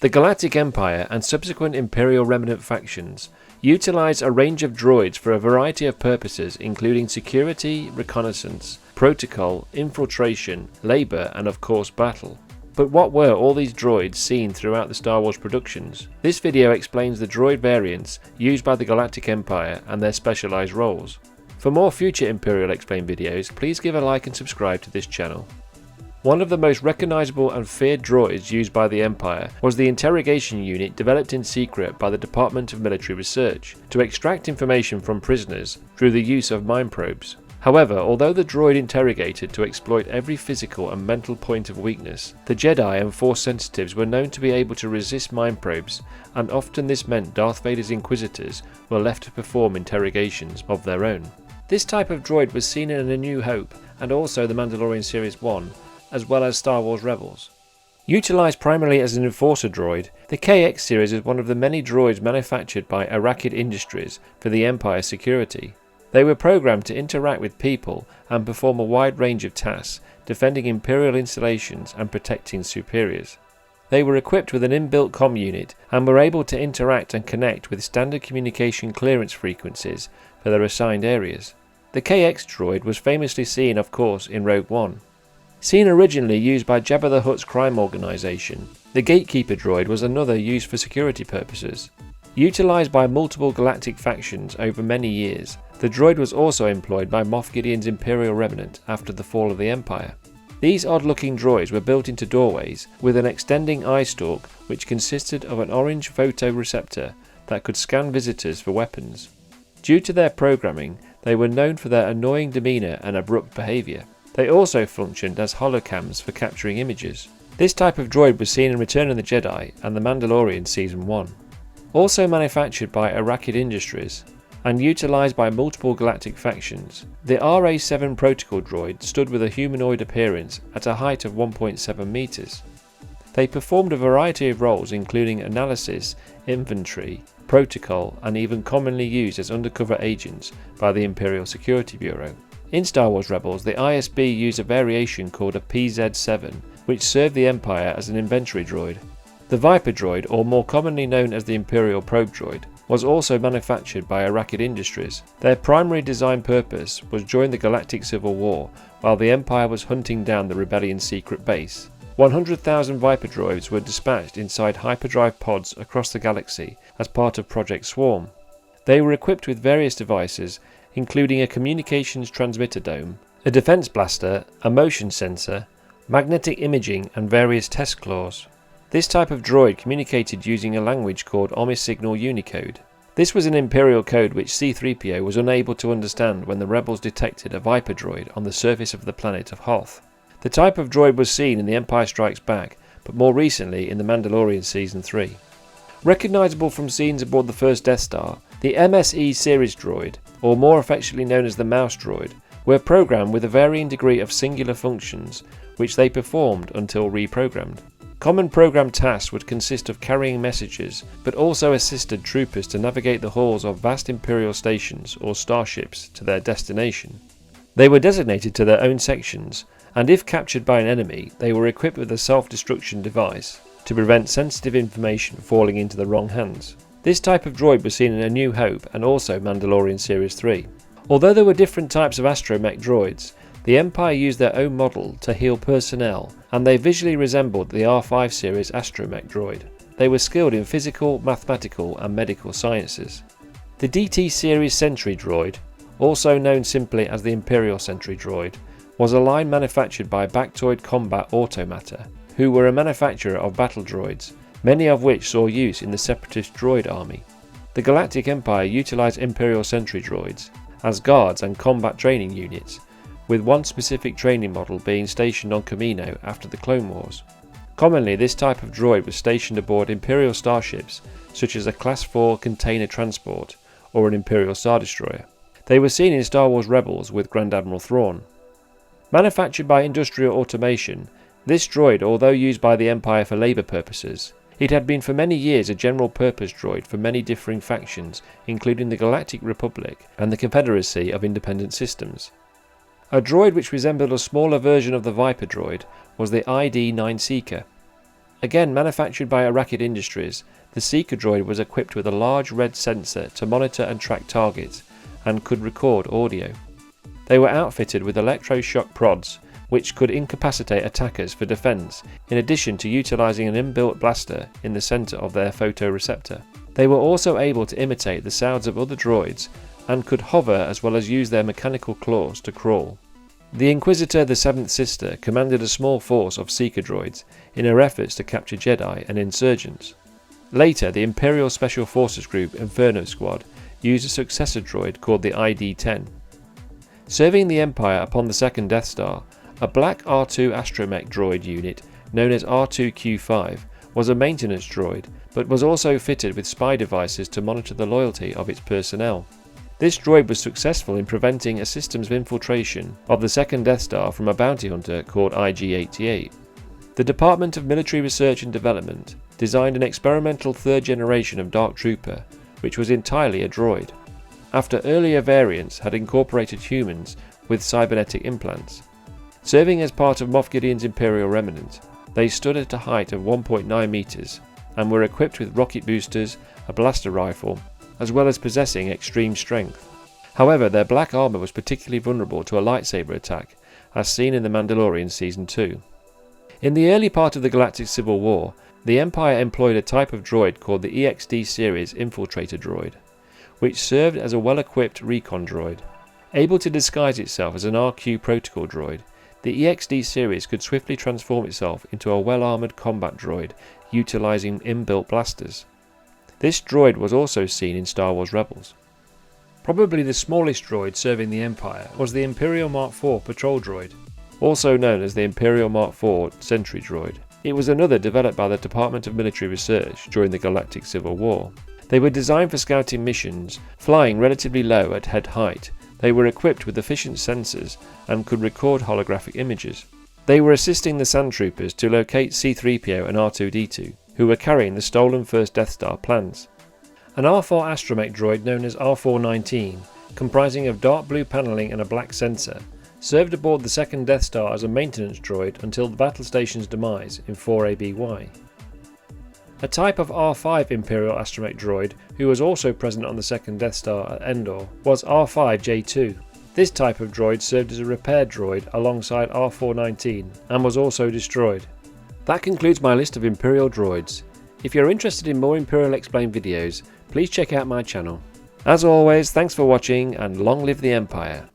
The Galactic Empire and subsequent Imperial remnant factions utilize a range of droids for a variety of purposes, including security, reconnaissance, protocol, infiltration, labor, and of course battle. But what were all these droids seen throughout the Star Wars productions? This video explains the droid variants used by the Galactic Empire and their specialized roles. For more future Imperial Explained videos, please give a like and subscribe to this channel. One of the most recognizable and feared droids used by the Empire was the interrogation unit developed in secret by the Department of Military Research to extract information from prisoners through the use of mind probes. However, although the droid interrogated to exploit every physical and mental point of weakness, the Jedi and Force sensitives were known to be able to resist mind probes, and often this meant Darth Vader's Inquisitors were left to perform interrogations of their own. This type of droid was seen in A New Hope and also The Mandalorian Series 1, as well as Star Wars Rebels. Utilised primarily as an enforcer droid, the KX series is one of the many droids manufactured by Arrakid Industries for the Empire's security. They were programmed to interact with people and perform a wide range of tasks, defending Imperial installations and protecting superiors. They were equipped with an inbuilt comm unit and were able to interact and connect with standard communication clearance frequencies for their assigned areas. The KX droid was famously seen, of course, in Rogue One. Seen originally used by Jabba the Hutt's crime organisation, the Gatekeeper droid was another used for security purposes. Utilised by multiple galactic factions over many years, the droid was also employed by Moff Gideon's Imperial remnant after the fall of the Empire. These odd-looking droids were built into doorways with an extending eye stalk which consisted of an orange photoreceptor that could scan visitors for weapons. Due to their programming, they were known for their annoying demeanour and abrupt behaviour. They also functioned as holocams for capturing images. This type of droid was seen in Return of the Jedi and The Mandalorian Season 1. Also manufactured by Arrakid Industries and utilised by multiple galactic factions, the RA-7 protocol droid stood with a humanoid appearance at a height of 1.7 meters. They performed a variety of roles including analysis, inventory, protocol, and even commonly used as undercover agents by the Imperial Security Bureau. In Star Wars Rebels, the ISB used a variation called a PZ-7, which served the Empire as an inventory droid. The Viper droid, or more commonly known as the Imperial Probe droid, was also manufactured by Arrakid Industries. Their primary design purpose was during the Galactic Civil War, while the Empire was hunting down the Rebellion's secret base. 100,000 Viper droids were dispatched inside hyperdrive pods across the galaxy as part of Project Swarm. They were equipped with various devices, including a communications transmitter dome, a defense blaster, a motion sensor, magnetic imaging, and various test claws. This type of droid communicated using a language called Omni-Signal Unicode. This was an Imperial code which C-3PO was unable to understand when the Rebels detected a Viper droid on the surface of the planet of Hoth. The type of droid was seen in The Empire Strikes Back, but more recently in The Mandalorian Season 3. Recognisable from scenes aboard the first Death Star, the MSE series droid, or more affectionately known as the Mouse droid, were programmed with a varying degree of singular functions, which they performed until reprogrammed. Common program tasks would consist of carrying messages, but also assisted troopers to navigate the halls of vast Imperial stations or starships to their destination. They were designated to their own sections, and if captured by an enemy, they were equipped with a self-destruction device to prevent sensitive information falling into the wrong hands. This type of droid was seen in A New Hope and also Mandalorian Series 3. Although there were different types of astromech droids, the Empire used their own model to heal personnel, and they visually resembled the R5 series astromech droid. They were skilled in physical, mathematical, and medical sciences. The DT series sentry droid, also known simply as the Imperial Sentry droid, was a line manufactured by Bactoid Combat Automata, who were a manufacturer of battle droids, many of which saw use in the Separatist droid army. The Galactic Empire utilised Imperial Sentry droids as guards and combat training units, with one specific training model being stationed on Kamino after the Clone Wars. Commonly, this type of droid was stationed aboard Imperial starships, such as a Class 4 container transport or an Imperial Star Destroyer. They were seen in Star Wars Rebels with Grand Admiral Thrawn. Manufactured by Industrial Automation, this droid, although used by the Empire for labour purposes, it had been for many years a general-purpose droid for many differing factions, including the Galactic Republic and the Confederacy of Independent Systems. A droid which resembled a smaller version of the Viper droid was the ID-9 Seeker. Again manufactured by Arrakid Industries, the Seeker droid was equipped with a large red sensor to monitor and track targets, and could record audio. They were outfitted with electroshock prods, which could incapacitate attackers for defense, in addition to utilizing an inbuilt blaster in the center of their photoreceptor. They were also able to imitate the sounds of other droids, and could hover as well as use their mechanical claws to crawl. The Inquisitor, the Seventh Sister, commanded a small force of Seeker droids in her efforts to capture Jedi and insurgents. Later, the Imperial Special Forces Group Inferno Squad used a successor droid called the ID-10. Serving the Empire upon the second Death Star, a black R2 astromech droid unit known as R2Q5 was a maintenance droid, but was also fitted with spy devices to monitor the loyalty of its personnel. This droid was successful in preventing a systems of infiltration of the second Death Star from a bounty hunter called IG-88. The Department of Military Research and Development designed an experimental third generation of Dark Trooper, which was entirely a droid, after earlier variants had incorporated humans with cybernetic implants. Serving as part of Moff Gideon's Imperial remnant, they stood at a height of 1.9 meters and were equipped with rocket boosters, a blaster rifle, as well as possessing extreme strength. However, their black armor was particularly vulnerable to a lightsaber attack, as seen in The Mandalorian Season 2. In the early part of the Galactic Civil War, the Empire employed a type of droid called the EXD series infiltrator droid, which served as a well-equipped recon droid. Able to disguise itself as an RQ protocol droid, the EXD series could swiftly transform itself into a well-armoured combat droid utilising inbuilt blasters. This droid was also seen in Star Wars Rebels. Probably the smallest droid serving the Empire was the Imperial Mark IV patrol droid, also known as the Imperial Mark IV sentry droid. It was another developed by the Department of Military Research during the Galactic Civil War. They were designed for scouting missions, flying relatively low at head height. They were equipped with efficient sensors and could record holographic images. They were assisting the Sand Troopers to locate C-3PO and R2-D2, who were carrying the stolen first Death Star plans. An R4 astromech droid known as R4-19, comprising of dark blue panelling and a black sensor, served aboard the second Death Star as a maintenance droid until the battle station's demise in 4ABY. A type of R5 Imperial astromech droid, who was also present on the second Death Star at Endor, was R5J2. This type of droid served as a repair droid alongside R4-19 and was also destroyed. That concludes my list of Imperial droids. If you're interested in more Imperial Explained videos, please check out my channel. As always, thanks for watching and long live the Empire.